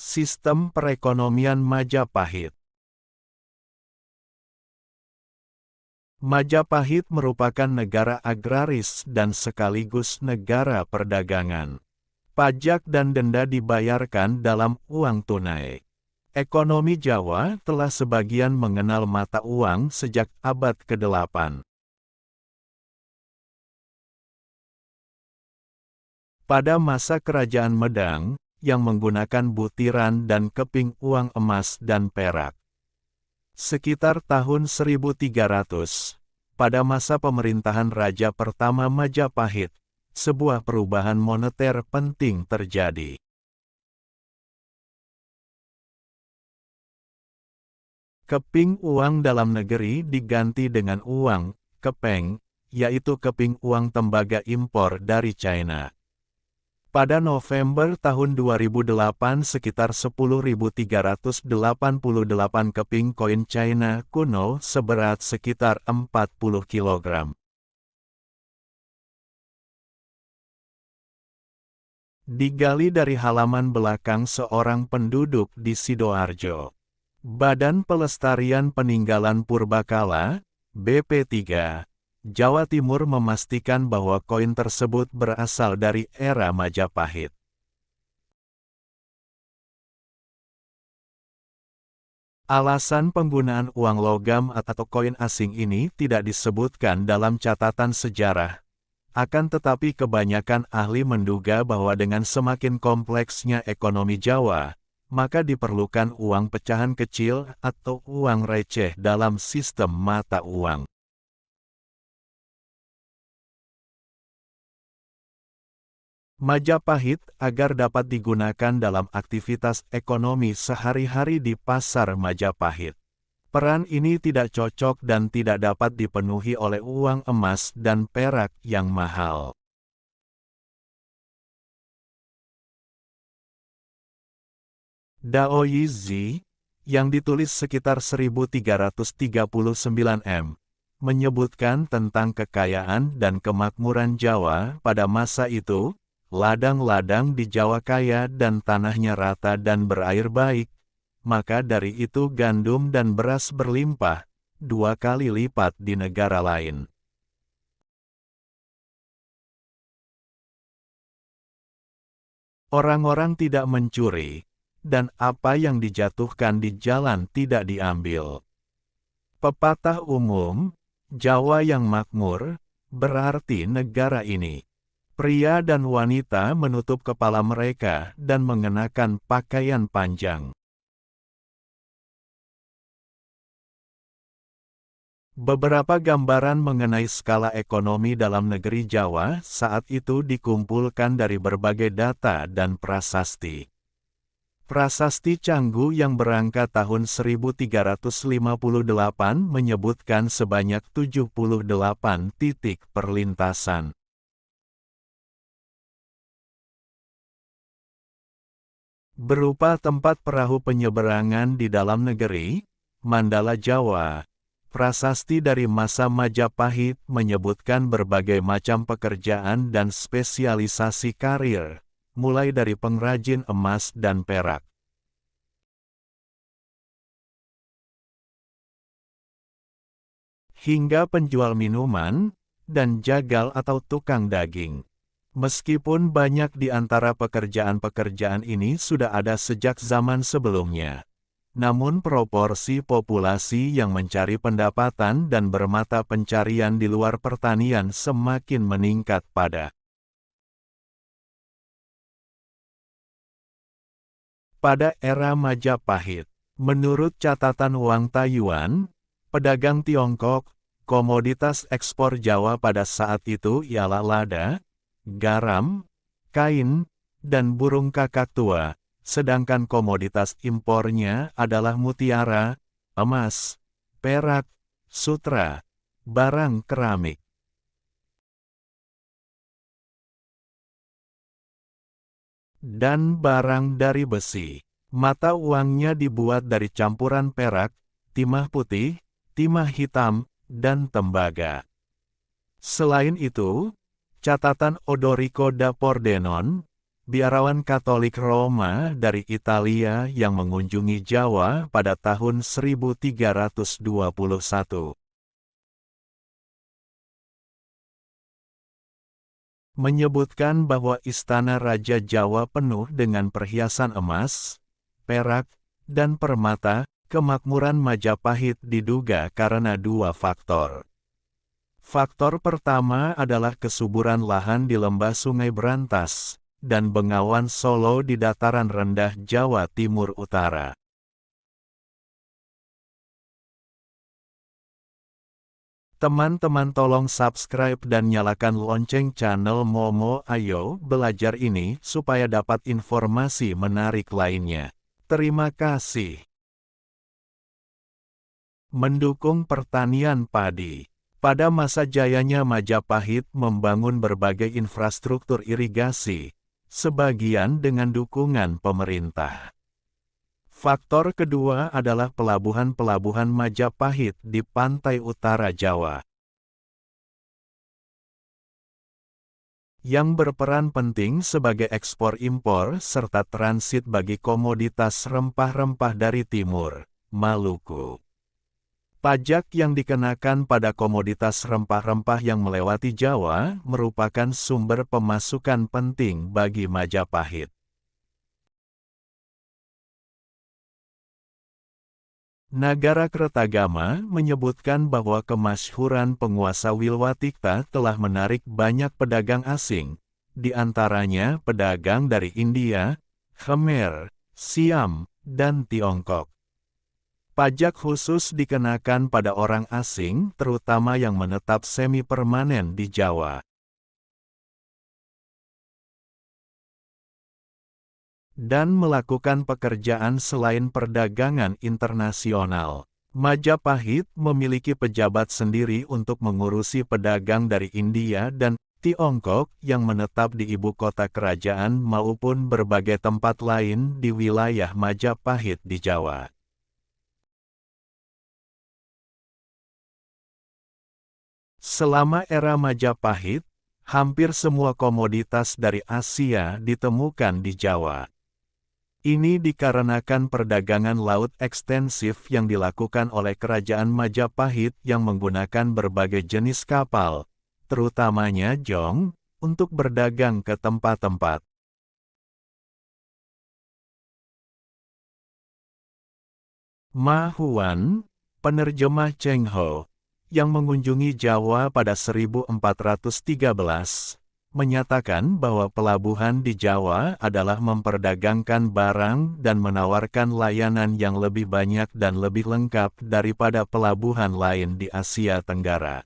Sistem perekonomian Majapahit. Majapahit merupakan negara agraris dan sekaligus negara perdagangan. Pajak dan denda dibayarkan dalam uang tunai. Ekonomi Jawa telah sebagian mengenal mata uang sejak abad ke-8. Pada masa Kerajaan Medang, yang menggunakan butiran dan keping uang emas dan perak. Sekitar tahun 1300, pada masa pemerintahan Raja pertama Majapahit, sebuah perubahan moneter penting terjadi. Keping uang dalam negeri diganti dengan uang, kepeng, yaitu keping uang tembaga impor dari China. Pada November tahun 2008 sekitar 10.388 keping koin China kuno seberat sekitar 40 kg. Digali dari halaman belakang seorang penduduk di Sidoarjo. Badan Pelestarian Peninggalan Purbakala, BP3, Jawa Timur memastikan bahwa koin tersebut berasal dari era Majapahit. Alasan penggunaan uang logam atau koin asing ini tidak disebutkan dalam catatan sejarah. Akan tetapi kebanyakan ahli menduga bahwa dengan semakin kompleksnya ekonomi Jawa, maka diperlukan uang pecahan kecil atau uang receh dalam sistem mata uang. Majapahit agar dapat digunakan dalam aktivitas ekonomi sehari-hari di pasar Majapahit. Peran ini tidak cocok dan tidak dapat dipenuhi oleh uang emas dan perak yang mahal. Daoyi Zi, yang ditulis sekitar 1339 m, menyebutkan tentang kekayaan dan kemakmuran Jawa pada masa itu. Ladang-ladang di Jawa kaya dan tanahnya rata dan berair baik, maka dari itu gandum dan beras berlimpah, 2 kali lipat di negara lain. Orang-orang tidak mencuri, dan apa yang dijatuhkan di jalan tidak diambil. Pepatah umum, Jawa yang makmur, berarti negara ini. Pria dan wanita menutup kepala mereka dan mengenakan pakaian panjang. Beberapa gambaran mengenai skala ekonomi dalam negeri Jawa saat itu dikumpulkan dari berbagai data dan prasasti. Prasasti Canggu yang berangka tahun 1358 menyebutkan sebanyak 78 titik perlintasan. Berupa tempat perahu penyeberangan di dalam negeri, Mandala Jawa. Prasasti dari masa Majapahit menyebutkan berbagai macam pekerjaan dan spesialisasi karir, mulai dari pengrajin emas dan perak, hingga penjual minuman, dan jagal atau tukang daging. Meskipun banyak di antara pekerjaan-pekerjaan ini sudah ada sejak zaman sebelumnya, namun proporsi populasi yang mencari pendapatan dan bermata pencarian di luar pertanian semakin meningkat pada era Majapahit. Menurut catatan Wang Taiyuan, pedagang Tiongkok, komoditas ekspor Jawa pada saat itu ialah lada, garam, kain, dan burung kakak tua, sedangkan komoditas impornya adalah mutiara, emas, perak, sutra, barang keramik, dan barang dari besi. Mata uangnya dibuat dari campuran perak, timah putih, timah hitam, dan tembaga. Selain itu, catatan Odorico da Pordenone, biarawan Katolik Roma dari Italia yang mengunjungi Jawa pada tahun 1321. Menyebutkan bahwa istana Raja Jawa penuh dengan perhiasan emas, perak, dan permata. Kemakmuran Majapahit diduga karena dua faktor. Faktor pertama adalah kesuburan lahan di lembah Sungai Berantas, dan Bengawan Solo di dataran rendah Jawa Timur Utara. Teman-teman tolong subscribe dan nyalakan lonceng channel Momo Ayo Belajar ini supaya dapat informasi menarik lainnya. Terima kasih. Mendukung pertanian padi. Pada masa jayanya Majapahit membangun berbagai infrastruktur irigasi, sebagian dengan dukungan pemerintah. Faktor kedua adalah pelabuhan-pelabuhan Majapahit di pantai utara Jawa, yang berperan penting sebagai ekspor-impor serta transit bagi komoditas rempah-rempah dari timur, Maluku. Pajak yang dikenakan pada komoditas rempah-rempah yang melewati Jawa merupakan sumber pemasukan penting bagi Majapahit. Nagara Kertagama menyebutkan bahwa kemasyhuran penguasa Wilwatikta telah menarik banyak pedagang asing, di antaranya pedagang dari India, Khmer, Siam, dan Tiongkok. Pajak khusus dikenakan pada orang asing, terutama yang menetap semi-permanen di Jawa. Dan melakukan pekerjaan selain perdagangan internasional. Majapahit memiliki pejabat sendiri untuk mengurusi pedagang dari India dan Tiongkok yang menetap di ibu kota kerajaan maupun berbagai tempat lain di wilayah Majapahit di Jawa. Selama era Majapahit, hampir semua komoditas dari Asia ditemukan di Jawa. Ini dikarenakan perdagangan laut ekstensif yang dilakukan oleh kerajaan Majapahit yang menggunakan berbagai jenis kapal, terutamanya jong, untuk berdagang ke tempat-tempat. Ma Huan, penerjemah Cheng Ho, yang mengunjungi Jawa pada 1413, menyatakan bahwa pelabuhan di Jawa adalah memperdagangkan barang dan menawarkan layanan yang lebih banyak dan lebih lengkap daripada pelabuhan lain di Asia Tenggara.